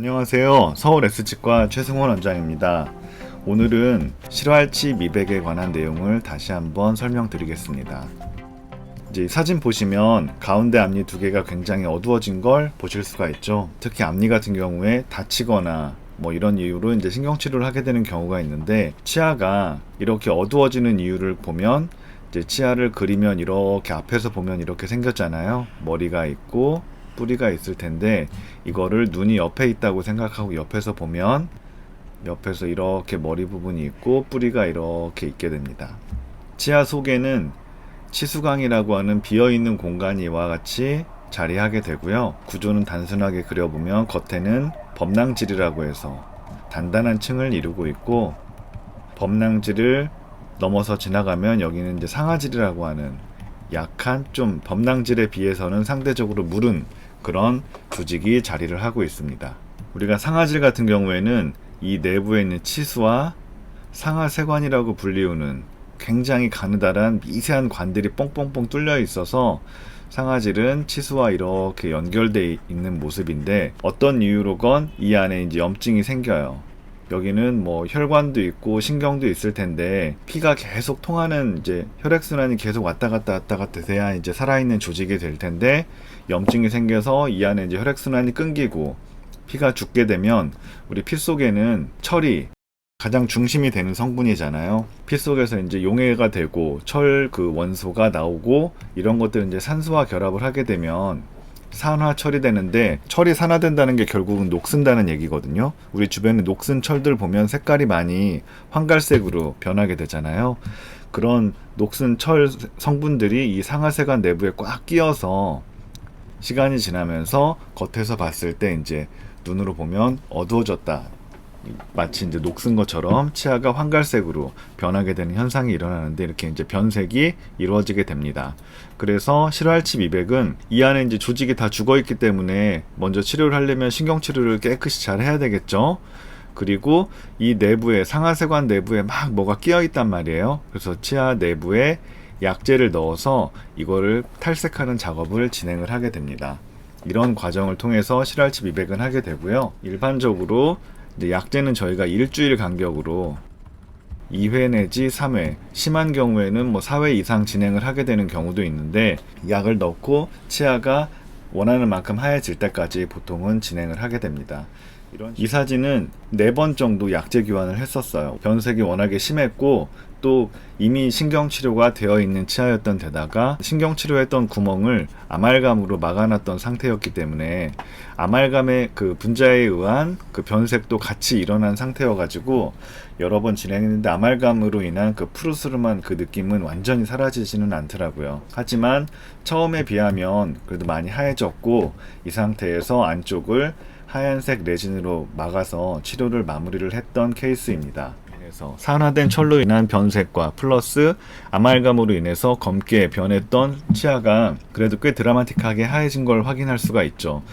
안녕하세요. 서울 S치과 최승원 원장입니다. 오늘은 실활치 미백에 관한 내용을 다시 한번 설명드리겠습니다. 이제 사진 보시면 가운데 앞니 두 개가 굉장히 어두워진 걸 보실 수가 있죠. 특히 앞니 같은 경우에 다치거나 이런 이유로 이제 신경치료를 하게 되는 경우가 있는데, 치아가 이렇게 어두워지는 이유를 보면 이제 치아를 그리면 이렇게 앞에서 보면 이렇게 생겼잖아요. 머리가 있고 뿌리가 있을 텐데, 이거를 눈이 옆에 있다고 생각하고 옆에서 보면 옆에서 이렇게 머리 부분이 있고 뿌리가 이렇게 있게 됩니다. 치아 속에는 치수강이라고 하는 비어있는 공간이 이와 같이 자리하게 되고요. 구조는 단순하게 그려보면 겉에는 범낭질이라고 해서 단단한 층을 이루고 있고, 범낭질을 넘어서 지나가면 여기는 이제 상아질이라고 하는 약한, 좀 범낭질에 비해서는 상대적으로 무른 그런 조직이 자리를 하고 있습니다. 우리가 상아질 같은 경우에는 이 내부에 있는 치수와 상아세관이라고 불리우는 굉장히 가느다란 미세한 관들이 뻥뻥뻥 뚫려 있어서 상아질은 치수와 이렇게 연결되어 있는 모습인데, 어떤 이유로건 이 안에 이제 염증이 생겨요. 여기는 혈관도 있고 신경도 있을 텐데, 피가 계속 통하는, 이제 혈액순환이 계속 왔다 갔다 돼야 이제 살아있는 조직이 될 텐데, 염증이 생겨서 이 안에 이제 혈액순환이 끊기고 피가 죽게 되면 우리 피 속에는 철이 가장 중심이 되는 성분이잖아요. 피 속에서 이제 용해가 되고 철 그 원소가 나오고, 이런 것들은 이제 산소와 결합을 하게 되면 산화 처리되는데, 철이 산화된다는 게 결국은 녹슨다는 얘기거든요. 우리 주변에 녹슨 철들 보면 색깔이 많이 황갈색으로 변하게 되잖아요. 그런 녹슨 철 성분들이 이 상하세관 내부에 꽉 끼어서 시간이 지나면서 겉에서 봤을 때 이제 눈으로 보면 어두워졌다, 마치 이제 녹슨 것처럼 치아가 황갈색으로 변하게 되는 현상이 일어나는데, 이렇게 이제 변색이 이루어지게 됩니다. 그래서 실활치 미백은 이 안에 이제 조직이 다 죽어 있기 때문에 먼저 치료를 하려면 신경치료를 깨끗이 잘 해야 되겠죠. 그리고 이 내부에, 상하세관 내부에 막 뭐가 끼어 있단 말이에요. 그래서 치아 내부에 약재를 넣어서 이거를 탈색하는 작업을 진행을 하게 됩니다. 이런 과정을 통해서 실활치 미백은 하게 되고요. 일반적으로 이제 약재는 저희가 일주일 간격으로 2회 내지 3회, 심한 경우에는 4회 이상 진행을 하게 되는 경우도 있는데, 약을 넣고 치아가 원하는 만큼 하얘질 때까지 보통은 진행을 하게 됩니다. 이 사진은 4번 정도 약재 교환을 했었어요. 변색이 워낙에 심했고, 또 이미 신경치료가 되어 있는 치아였던 데다가 신경치료했던 구멍을 아말감으로 막아놨던 상태였기 때문에 아말감의 그 분자에 의한 그 변색도 같이 일어난 상태여가지고 여러 번 진행했는데, 아말감으로 인한 그 푸르스름한 그 느낌은 완전히 사라지지는 않더라고요. 하지만 처음에 비하면 그래도 많이 하얘졌고, 이 상태에서 안쪽을 하얀색 레진으로 막아서 치료를 마무리를 했던 케이스입니다. 그래서 산화된 철로 인한 변색과 플러스 아말감으로 인해서 검게 변했던 치아가 그래도 꽤 드라마틱하게 하얘진 걸 확인할 수가 있죠.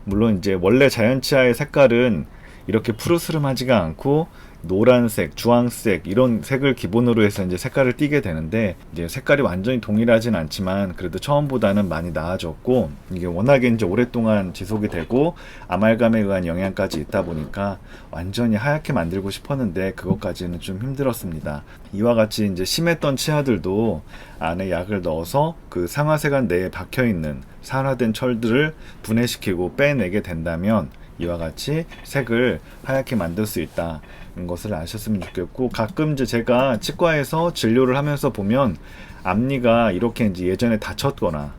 물론 이제 원래 자연 치아의 색깔은 이렇게 푸르스름하지가 않고 노란색, 주황색 이런 색을 기본으로 해서 이제 색깔을 띠게 되는데, 이제 색깔이 완전히 동일하진 않지만 그래도 처음보다는 많이 나아졌고, 이게 워낙에 이제 오랫동안 지속이 되고 아말감에 의한 영향까지 있다 보니까 완전히 하얗게 만들고 싶었는데 그것까지는 좀 힘들었습니다. 이와 같이 이제 심했던 치아들도 안에 약을 넣어서 그 상하세관 내에 박혀있는 산화된 철들을 분해시키고 빼내게 된다면 이와 같이 색을 하얗게 만들 수 있다는 것을 아셨으면 좋겠고, 가끔 이제 제가 치과에서 진료를 하면서 보면 앞니가 이렇게 이제 예전에 다쳤거나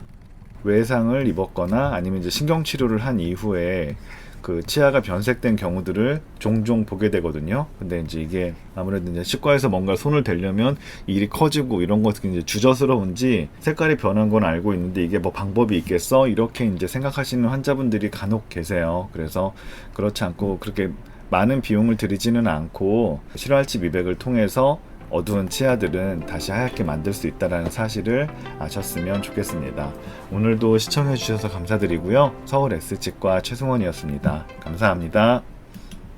외상을 입었거나 아니면 이제 신경치료를 한 이후에 그 치아가 변색된 경우들을 종종 보게 되거든요. 근데 이제 이게 아무래도 이제 치과에서 뭔가 손을 대려면 일이 커지고 이런 것들이 이제 주저스러운지 색깔이 변한 건 알고 있는데, 이게 방법이 있겠어? 이렇게 이제 생각하시는 환자분들이 간혹 계세요. 그래서 그렇지 않고 그렇게 많은 비용을 들이지는 않고 실활치 미백을 통해서 어두운 치아들은 다시 하얗게 만들 수 있다는 사실을 아셨으면 좋겠습니다. 오늘도 시청해 주셔서 감사드리고요. 서울 S치과 최승원이었습니다. 감사합니다.